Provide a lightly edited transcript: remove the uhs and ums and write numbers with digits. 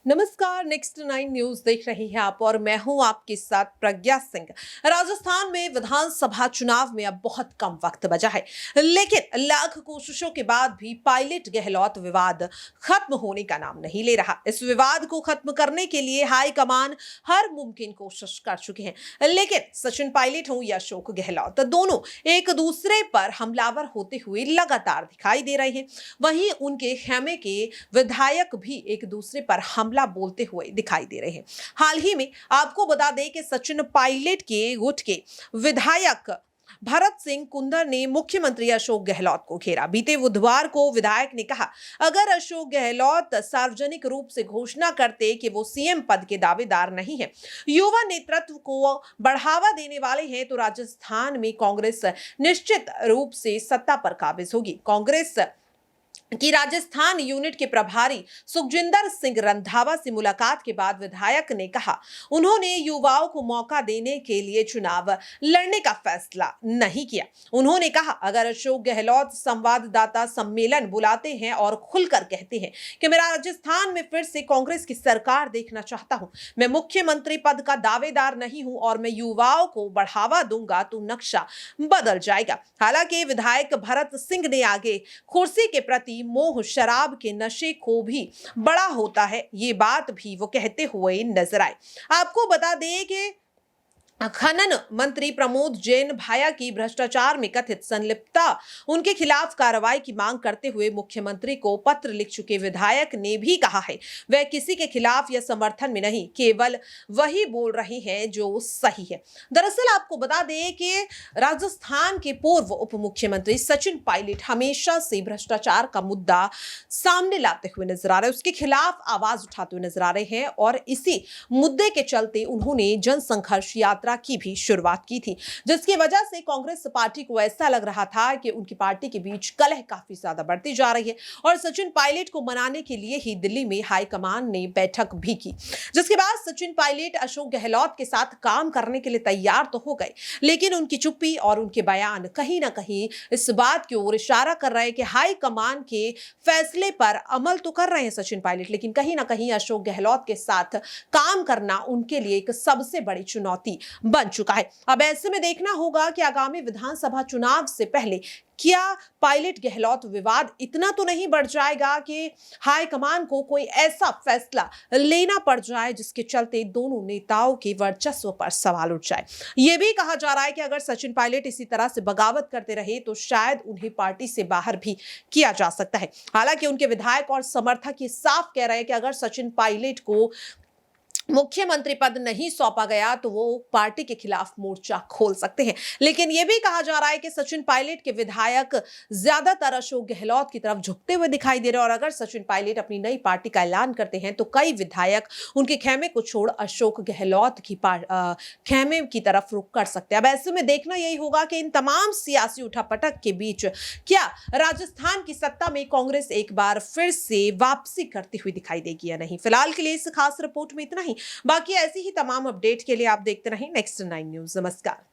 नमस्कार। Next 9 news देख रही हैं आप और मैं हूं आपके साथ प्रज्ञा सिंह। राजस्थान में विधानसभा चुनाव में अब बहुत कम वक्त बचा है, लेकिन लाख कोशिशों के बाद भी पायलट गहलोत विवाद खत्म होने का नाम नहीं ले रहा। इस विवाद को खत्म करने के लिए हाईकमान हर मुमकिन कोशिश कर चुके हैं, लेकिन सचिन पायलट हो या अशोक गहलोत, दोनों एक दूसरे पर हमलावर होते हुए लगातार दिखाई दे रहे हैं। वहीं उनके खेमे के विधायक भी एक दूसरे पर हमला बोलते हुए दिखाई दे रहे हैं। हाल ही में आपको बता दें कि सचिन पायलट के गुट के विधायक भरत सिंह कुंदर ने मुख्यमंत्री अशोक गहलोत को घेरा। बीते बुधवार को विधायक ने कहा, अगर अशोक गहलोत सार्वजनिक रूप से घोषणा करते कि वो सीएम पद के दावेदार नहीं है, युवा नेतृत्व को बढ़ावा देने वाले हैं, तो राजस्थान में कांग्रेस निश्चित रूप से सत्ता पर काबिज होगी। कांग्रेस कि राजस्थान यूनिट के प्रभारी सुखजिंदर सिंह रंधावा से मुलाकात के बाद विधायक ने कहा, उन्होंने युवाओं को मौका देने के लिए चुनाव लड़ने का फैसला नहीं किया। उन्होंने कहा, अगर अशोक गहलोत संवाददाता सम्मेलन बुलाते हैं और खुलकर कहते हैं कि मैं राजस्थान में फिर से कांग्रेस की सरकार देखना चाहता हूं, मैं मुख्यमंत्री पद का दावेदार नहीं हूं और मैं युवाओं को बढ़ावा दूंगा, तो नक्शा बदल जाएगा। हालांकि विधायक भरत सिंह ने आगे कुर्सी के प्रति मोह शराब के नशे को भी बड़ा होता है, ये बात भी वो कहते हुए नजर आए। आपको बता दें कि खनन मंत्री प्रमोद जैन भाया की भ्रष्टाचार में कथित संलिप्तता उनके खिलाफ कार्रवाई की मांग करते हुए मुख्यमंत्री को पत्र लिख चुके विधायक ने भी कहा है, वह किसी के खिलाफ या समर्थन में नहीं, केवल वही बोल रहे हैं जो सही है। दरअसल आपको बता दें कि राजस्थान के पूर्व उप मुख्यमंत्री सचिन पायलट हमेशा से भ्रष्टाचार का मुद्दा सामने लाते हुए नजर आ रहे हैं, उसके खिलाफ आवाज उठाते हुए नजर आ रहे हैं और इसी मुद्दे के चलते उन्होंने जनसंघर्ष यात्रा की भी शुरुआत की थी, जिसकी वजह से कांग्रेस पार्टी को ऐसा लग रहा था कि उनकी पार्टी के बीच कलह काफी ज्यादा बढ़ती जा रही है और सचिन पायलट को मनाने के लिए ही दिल्ली में हाईकमान ने बैठक भी की, जिसके बाद सचिन पायलट अशोक गहलोत के साथ काम करने के लिए तैयार तो हो गए, लेकिन उनकी चुप्पी और उनके बयान कहीं ना कहीं इस बात की ओर इशारा कर रहे हैं कि हाईकमान के फैसले पर अमल तो कर रहे हैं सचिन पायलट, लेकिन कहीं ना कहीं अशोक गहलोत के साथ काम करना उनके लिए एक सबसे बड़ी चुनौती बन चुका है। अब ऐसे में देखना होगा कि आगामी विधानसभा चुनाव से पहले क्या पायलट गहलोत विवाद इतना तो नहीं बढ़ जाएगा कि हाईकमान को कोई ऐसा फैसला लेना पड़ जाए जिसके चलते दोनों नेताओं के वर्चस्व पर सवाल उठ जाए। यह भी कहा जा रहा है कि अगर सचिन पायलट इसी तरह से बगावत करते रहे तो शायद उन्हें पार्टी से बाहर भी किया जा सकता है। हालांकि उनके विधायक और समर्थक ये साफ कह रहे हैं कि अगर सचिन पायलट को मुख्यमंत्री पद नहीं सौंपा गया तो वो पार्टी के खिलाफ मोर्चा खोल सकते हैं, लेकिन यह भी कहा जा रहा है कि सचिन पायलट के विधायक ज्यादातर अशोक गहलोत की तरफ झुकते हुए दिखाई दे रहे हैं और अगर सचिन पायलट अपनी नई पार्टी का ऐलान करते हैं तो कई विधायक उनके खेमे को छोड़ अशोक गहलोत की खेमे की तरफ रुख कर सकते हैं। अब ऐसे में देखना यही होगा कि इन तमाम सियासी उठापटक के बीच क्या राजस्थान की सत्ता में कांग्रेस एक बार फिर से वापसी करती हुई दिखाई देगी या नहीं। फिलहाल के लिए इस खास रिपोर्ट में इतना ही, बाकी ऐसी ही तमाम अपडेट के लिए आप देखते रहें नेक्स्ट 9 न्यूज। नमस्कार।